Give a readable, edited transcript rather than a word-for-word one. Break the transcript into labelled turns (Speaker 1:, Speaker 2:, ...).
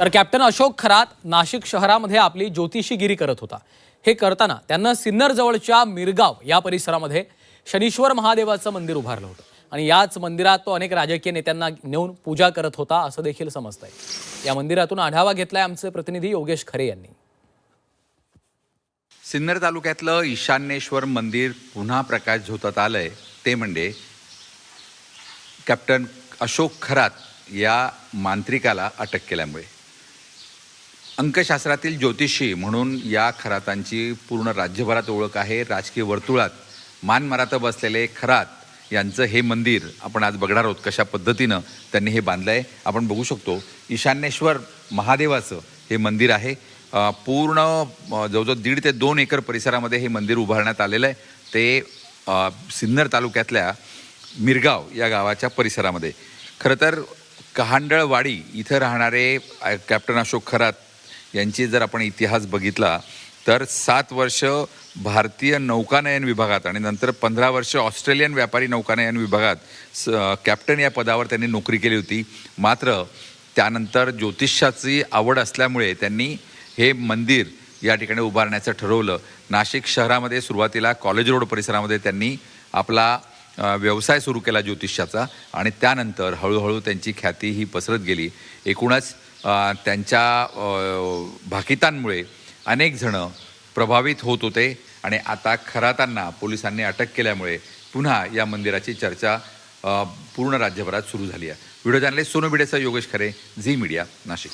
Speaker 1: तर कॅप्टन अशोक खरात नाशिक शहरामध्ये आपली ज्योतिषीगिरी करत होता। हे करताना त्यांना सिन्नर जवळच्या मिरगाव या परिसरामध्ये शनीश्वर महादेवाचं मंदिर उभारलं होतं आणि याच मंदिरात तो अनेक राजकीय नेत्यांना नेऊन पूजा करत होता असं देखील समजतंय। या मंदिरातून आढावा घेतलाय आमचे प्रतिनिधी योगेश खरे यांनी।
Speaker 2: सिन्नर तालुक्यातलं ईशान्येश्वर मंदिर पुन्हा प्रकाश झोतात आलंय ते म्हणजे कॅप्टन अशोक खरात या मांत्रिकाला अटक केल्यामुळे। अंकशास्त्रातील ज्योतिषी म्हणून या खरातांची पूर्ण राज्यभरात ओळख आहे। राजकीय वर्तुळात मानमरात बसलेले खरात यांचं हे मंदिर आपण आज बघणार आहोत कशा पद्धतीनं त्यांनी हे बांधलंय। आपण बघू शकतो ईशान्येश्वर महादेवाचं हे मंदिर आहे। पूर्ण जवळजवळ 1.5 ते 2 एकर परिसरामध्ये हे मंदिर उभारण्यात आलेलं आहे। ते सिन्नर तालुक्यातल्या मिरगाव या गावाच्या परिसरामध्ये। खरं तर कहांडळवाडी इथं राहणारे कॅप्टन अशोक खरात यांची जर आपण इतिहास बघितला तर 7 वर्ष भारतीय नौकानयन विभागात आणि नंतर 15 वर्ष ऑस्ट्रेलियन व्यापारी नौकानयन विभागात कॅप्टन या पदावर त्यांनी नोकरी केली होती। मात्र त्यानंतर ज्योतिषाची आवड असल्यामुळे त्यांनी हे मंदिर या ठिकाणी उभारण्याचं ठरवलं। नाशिक शहरामध्ये सुरुवातीला कॉलेज रोड परिसरामध्ये त्यांनी आपला व्यवसाय सुरू केला ज्योतिषाचा आणि त्यानंतर हळूहळू त्यांची ख्याती ही पसरत गेली। एकूणच त्यांच्या भाकितांमुळे अनेक जण प्रभावित होत होते आणि आता खरातांना पोलिसांनी अटक केल्यामुळे पुन्हा या मंदिराची चर्चा पूर्ण राज्यभरात सुरू झाली आहे। व्हिडिओ जर्नलिस्ट सोनू भिडेसह योगेश खरे, झी मीडिया, नाशिक।